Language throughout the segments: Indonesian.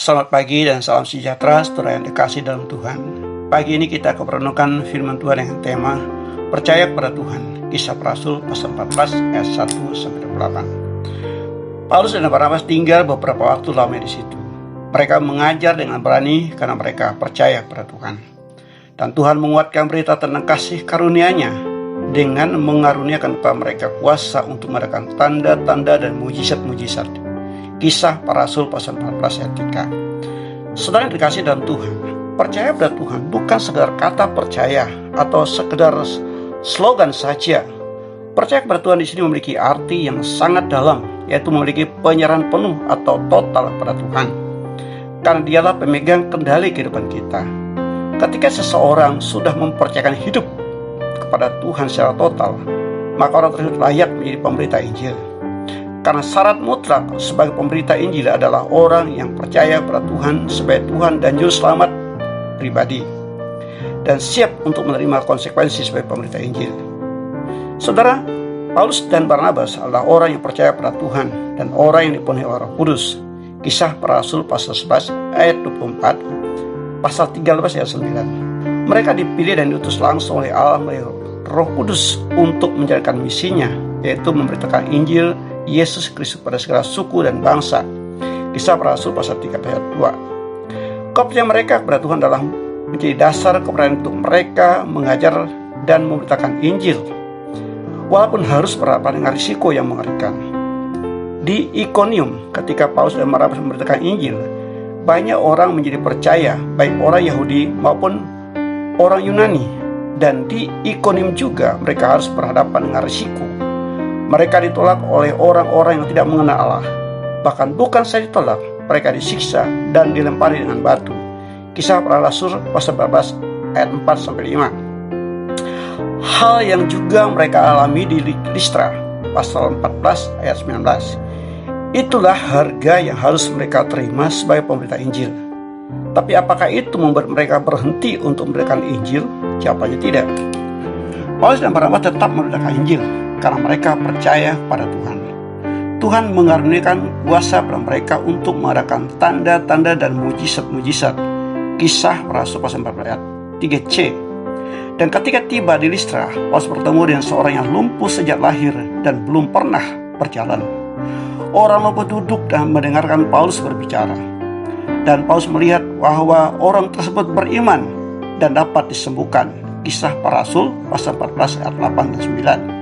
Selamat pagi dan salam sejahtera saudara yang dikasih dalam Tuhan. Pagi ini kita akan merenungkan firman Tuhan dengan tema Percaya kepada Tuhan. Kisah Para Rasul pasal 14 ayat 1-8. Paulus dan Barnabas tinggal beberapa waktu lama di situ. Mereka mengajar dengan berani karena mereka percaya kepada Tuhan. Dan Tuhan menguatkan berita tentang kasih karunia-Nya dengan mengaruniakan kepada mereka kuasa untuk mengadakan tanda-tanda dan mujizat-mujizat. Kisah Para Rasul pasal 14 ayat 3. Saudara yang dikasih dalam Tuhan, percaya pada Tuhan bukan sekedar kata percaya atau sekedar slogan saja. Percaya kepada Tuhan di sini memiliki arti yang sangat dalam, yaitu memiliki penyerahan penuh atau total pada Tuhan. Karena Dialah pemegang kendali kehidupan kita. Ketika seseorang sudah mempercayakan hidup kepada Tuhan secara total, maka orang tersebut layak menjadi pemberita Injil. Karena syarat mutlak sebagai pemberita Injil adalah orang yang percaya pada Tuhan sebagai Tuhan dan Juru Selamat pribadi, dan siap untuk menerima konsekuensi sebagai pemberita Injil. Saudara, Paulus dan Barnabas adalah orang yang percaya pada Tuhan dan orang yang dipenuhi oleh Roh Kudus. Kisah Para Rasul pasal 11 ayat 24, pasal 13 ayat 9. Mereka dipilih dan diutus langsung oleh Allah melalui Roh Kudus untuk menjalankan misinya, yaitu memberitakan Injil Yesus Kristus pada segala suku dan bangsa. Kisah Para Rasul pasal 3 ayat 2. Kepercayaan mereka kepada Tuhan adalah menjadi dasar keberanian untuk mereka mengajar dan memberitakan Injil, walaupun harus berhadapan dengan risiko yang mengerikan. Di Ikonium, ketika Paulus dan Barnabas memberitakan Injil, banyak orang menjadi percaya, baik orang Yahudi maupun orang Yunani. Dan di Ikonium juga mereka harus berhadapan dengan risiko. Mereka ditolak oleh orang-orang yang tidak mengenal Allah. Bahkan bukan saja ditolak, mereka disiksa dan dilempari dengan batu. Kisah Para Rasul pasal 14 ayat 4-5. Hal yang juga mereka alami di Listra pasal 14 ayat 19. Itulah harga yang harus mereka terima sebagai pemberita Injil. Tapi apakah itu membuat mereka berhenti untuk memberitakan Injil? Jawabannya tidak. Paulus dan Barnabas tetap memberitakan Injil karena mereka percaya pada Tuhan. Tuhan mengaruniakan kuasa pada mereka untuk mengadakan tanda-tanda dan mujizat-mujizat. Kisah Para Rasul pasal 14 ayat 3c. Dan ketika tiba di Listra, Paulus bertemu dengan seorang yang lumpuh sejak lahir dan belum pernah berjalan. Orang lumpuh duduk dan mendengarkan Paulus berbicara. Dan Paulus melihat bahwa orang tersebut beriman dan dapat disembuhkan. Kisah Para Rasul pasal 14 ayat 8 dan 9.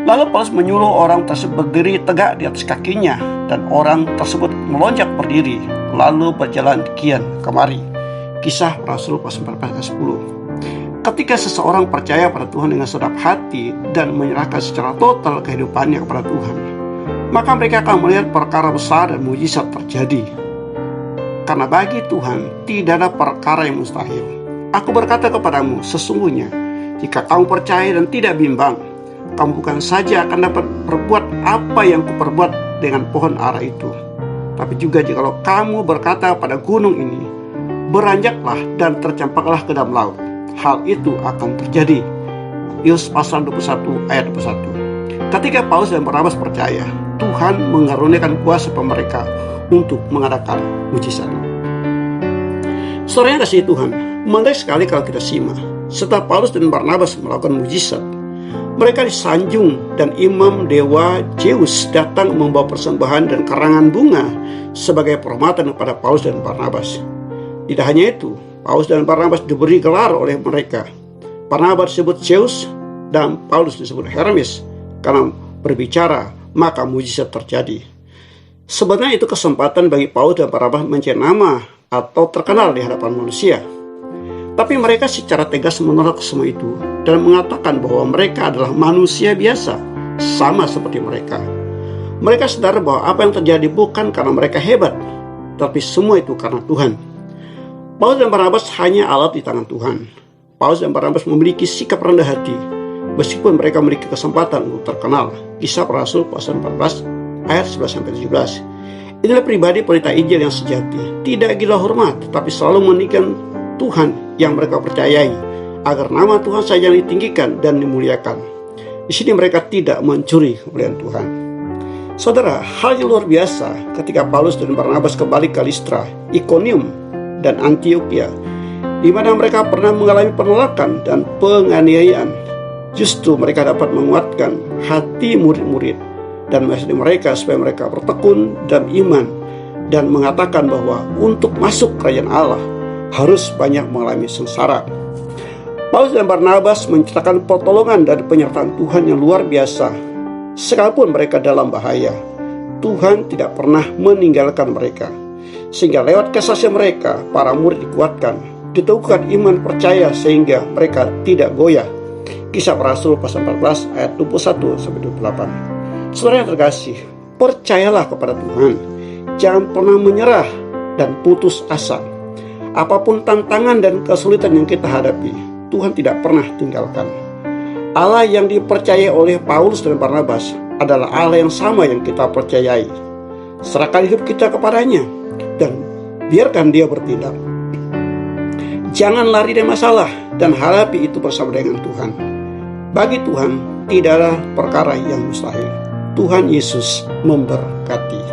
Lalu Paulus menyuruh orang tersebut berdiri tegak di atas kakinya, dan orang tersebut melonjak berdiri lalu berjalan kian kemari. Kisah Para Rasul pasal 14 ayat 10. Ketika seseorang percaya pada Tuhan dengan segenap hati dan menyerahkan secara total kehidupannya kepada Tuhan, maka mereka akan melihat perkara besar dan mujizat terjadi. Karena bagi Tuhan tidak ada perkara yang mustahil. Aku berkata kepadamu, sesungguhnya jika kamu percaya dan tidak bimbang, kamu bukan saja akan dapat berbuat apa yang kuperbuat dengan pohon ara itu, tapi juga jikalau kamu berkata pada gunung ini, beranjaklah dan tercampaklah ke dalam laut, hal itu akan terjadi. Matius pasal 21 ayat 21. Ketika Paulus dan Barnabas percaya, Tuhan mengaruniakan kuasa pada mereka untuk mengadakan mujizat. Saudara yang kasih Tuhan, menarik sekali kalau kita simak. Setelah Paulus dan Barnabas melakukan mujizat, mereka disanjung dan imam dewa Zeus datang membawa persembahan dan karangan bunga sebagai penghormatan kepada Paulus dan Barnabas. Tidak hanya itu, Paulus dan Barnabas diberi gelar oleh mereka. Barnabas disebut Zeus dan Paulus disebut Hermes karena berbicara maka mujizat terjadi. Sebenarnya itu kesempatan bagi Paulus dan Barnabas mencari nama atau terkenal di hadapan manusia. Tapi mereka secara tegas menolak semua itu dan mengatakan bahwa mereka adalah manusia biasa, sama seperti mereka. Mereka sadar bahwa apa yang terjadi bukan karena mereka hebat, tapi semua itu karena Tuhan. Paulus dan Barnabas hanya alat di tangan Tuhan. Paulus dan Barnabas memiliki sikap rendah hati, meskipun mereka memiliki kesempatan untuk terkenal. Kisah Para Rasul pasal 14 ayat 11-17. Inilah pribadi pemberita Injil yang sejati, tidak gila hormat, tapi selalu meninggikan Tuhan yang mereka percayai, agar nama Tuhan saja ditinggikan dan dimuliakan. Di sini mereka tidak mencuri kemuliaan Tuhan. Saudara, hal yang luar biasa ketika Paulus dan Barnabas kembali ke Listra, Ikonium, dan Antioquia, di mana mereka pernah mengalami penolakan dan penganiayaan. Justru mereka dapat menguatkan hati murid-murid dan menasihati mereka supaya mereka bertekun dalam iman dan mengatakan bahwa untuk masuk kerajaan Allah harus banyak mengalami sengsara. Paulus dan Barnabas menceritakan pertolongan dan penyertaan Tuhan yang luar biasa. Sekalipun mereka dalam bahaya, Tuhan tidak pernah meninggalkan mereka. Sehingga lewat kesaksian mereka, para murid dikuatkan, diteguhkan iman percaya sehingga mereka tidak goyah. Kisah Para Rasul pasal 14 ayat 21-28. Saudara yang terkasih, percayalah kepada Tuhan. Jangan pernah menyerah dan putus asa. Apapun tantangan dan kesulitan yang kita hadapi, Tuhan tidak pernah tinggalkan. Allah yang dipercayai oleh Paulus dan Barnabas adalah Allah yang sama yang kita percayai. Serahkan hidup kita kepadanya dan biarkan Dia bertindak. Jangan lari dari masalah dan hadapi itu bersama dengan Tuhan. Bagi Tuhan tidak ada perkara yang mustahil. Tuhan Yesus memberkati.